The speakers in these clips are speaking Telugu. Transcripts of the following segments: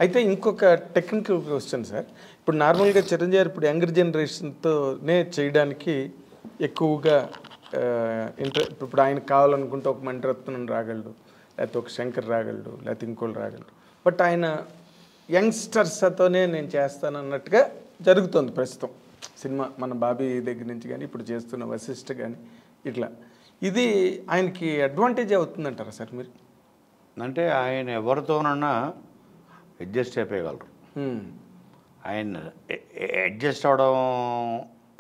అయితే ఇంకొక టెక్నికల్ క్వశ్చన్ సార్, ఇప్పుడు నార్మల్గా చిరంజీవి గారు ఇప్పుడు యంగర్ జనరేషన్తోనే చేయడానికి ఎక్కువగా ఇప్పుడు ఆయనకు కావాలనుకుంటే ఒక మణిరత్నం రాగలడు, లేకపోతే ఒక శంకర్ రాగలడు, లేకపోతే ఇంకోళ్ళు రాగలడు. బట్ ఆయన యంగ్స్టర్స్తోనే నేను చేస్తాను అన్నట్టుగా జరుగుతుంది ప్రస్తుతం సినిమా. మన బాబీ దగ్గర నుంచి కానీ ఇప్పుడు చేస్తున్న వశిష్ఠ కానీ ఇట్లా. ఇది ఆయనకి అడ్వాంటేజ్ అవుతుందంటారా సార్ మీరు? అంటే ఆయన ఎవరితోనన్నా అడ్జస్ట్ అయిపోయగలరు. ఆయన అడ్జస్ట్ అవడం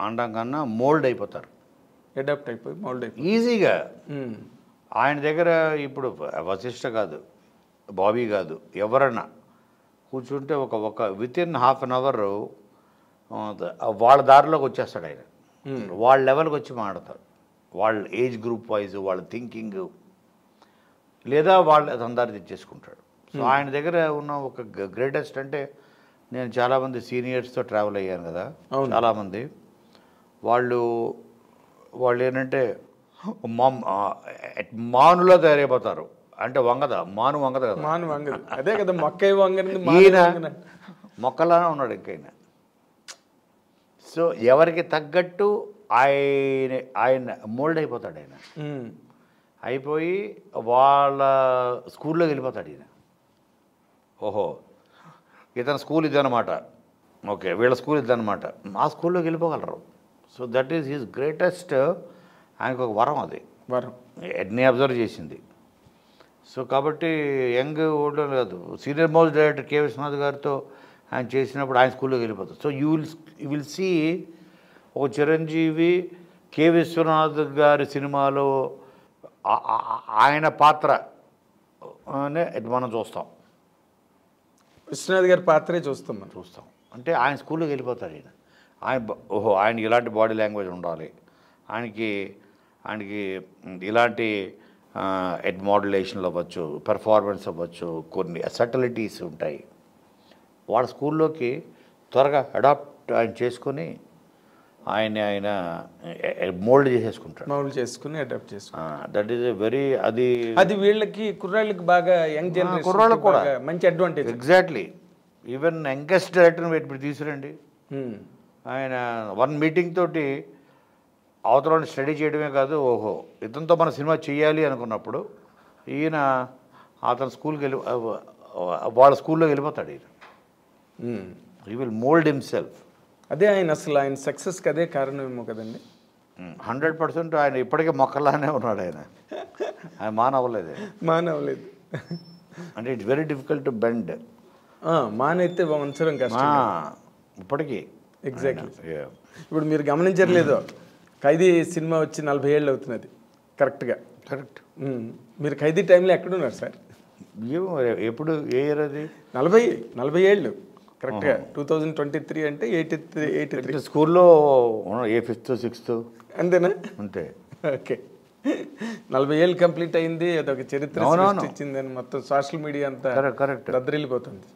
అనడం కన్నా మోల్డ్ అయిపోతారు, అడాప్ట్ అయిపోయి మోల్డ్ అయిపోయి ఈజీగా. ఆయన దగ్గర ఇప్పుడు వశిష్ఠ కాదు, బాబీ కాదు, ఎవరన్నా కూర్చుంటే ఒక within half an hour వాళ్ళ దారిలోకి వచ్చేస్తాడు ఆయన. వాళ్ళ లెవెల్కి వచ్చి మాట్లాడతారు, వాళ్ళ ఏజ్ గ్రూప్ వైజ్, వాళ్ళ థింకింగ్, లేదా వాళ్ళ అందరు తెచ్చేసుకుంటాడు. సో ఆయన దగ్గర ఉన్న ఒక గ్రేటెస్ట్ అంటే, నేను చాలామంది సీనియర్స్తో ట్రావెల్ అయ్యాను కదా, చాలామంది వాళ్ళు ఏంటంటే మానులో తయారైపోతారు. అంటే వంగద, మాను వంగదు కదా, మాను వంగదు, అదే కదా మొక్క వంగని. ఈయన మొక్కలానే ఉన్నాడు ఇంకైనా. సో ఎవరికి తగ్గట్టు ఆయన మోల్డ్ అయిపోతాడు. ఆయన అయిపోయి వాళ్ళ స్కూల్లోకి వెళ్ళిపోతాడు ఈయన. ఓహో ఇతని స్కూల్ ఇదన్నమాట, ఓకే వీళ్ళ స్కూల్ ఇదన్నమాట, ఆ స్కూల్లోకి వెళ్ళిపోగలరు. So that is his greatest. ఆయనకు ఒక వరం, అది వరం ఎన్ని అబ్జర్వ్ చేసింది. సో కాబట్టి యంగ్ ఓల్డ్ కాదు, senior most director K Viswanath గారితో ఆయన చేసినప్పుడు ఆయన స్కూల్లోకి వెళ్ళిపోతారు. సో యూ విల్ సీ ఒక చిరంజీవి కె విశ్వనాథ్ గారి సినిమాలో ఆయన పాత్ర అనే మనం చూస్తాం, విశ్వనాథ్ గారి పాత్రే చూస్తాం. అంటే ఆయన స్కూల్లోకి వెళ్ళిపోతారు ఈయన. ఓహో ఆయనకి ఇలాంటి బాడీ లాంగ్వేజ్ ఉండాలి, ఆయనకి ఇలాంటి హెడ్ మాడ్యులేషన్లు అవ్వచ్చు, పెర్ఫార్మెన్స్ అవ్వచ్చు, కొన్ని సటిలిటీస్ ఉంటాయి. వాళ్ళ స్కూల్లోకి త్వరగా అడాప్ట్ ఆయన చేసుకొని ఆయన మోల్డ్ చేసుకుని అడాప్ట్ చేసుకుంటాడు. దట్ ఈస్ ఎ వెరీ అది వీళ్ళకి కుర్రాళ్ళకి బాగా, యంగ్ జనరేషన్ కుర్రాళ్ళకి కూడా మంచి అడ్వాంటేజ్. ఎగ్జాక్ట్లీ. ఈవెన్ యంగెస్ట్ డైరెక్టర్ని ఇప్పుడు తీసుకురండి, ఆయన వన్ మీటింగ్ తోటి అవతలని స్టడీ చేయడమే కాదు, ఓహో ఇతనితో మన సినిమా చేయాలి అనుకున్నప్పుడు ఈయన అతని స్కూల్కి వాళ్ళ స్కూల్లోకి వెళ్ళిపోతాడు ఈయన. He will mould himself. అదే ఆయన సక్సెస్కి అదే కారణమేమో కదండి. 100% ఆయన ఇప్పటికే మొక్కలానే ఉన్నాడు. ఆయన మానవలేదు అంటే it's very difficult to bend. మానైతే వంచడం కష్టం ఇప్పటికీ. ఎగ్జాక్ట్లీ. ఇప్పుడు మీరు గమనించట్లేదు, ఖైదీ సినిమా వచ్చి 40 ఏళ్ళు అవుతున్నది కరెక్ట్గా. కరెక్ట్. మీరు ఖైదీ టైంలో ఎక్కడున్నారు సార్? ఎప్పుడు ఏ ఇయర్ అది? 40 ఏళ్ళు కరెక్ట్గా. 2023 అంటే 83 స్కూల్లో ఏ 5th 6th అంతేనా? అంతే. ఓకే, 40 ఏళ్ళు కంప్లీట్ అయింది, అదొక చరిత్ర ఇచ్చిందని మొత్తం సోషల్ మీడియా అంతా కరెక్ట్ దద్దరిల్లిపోతుంది.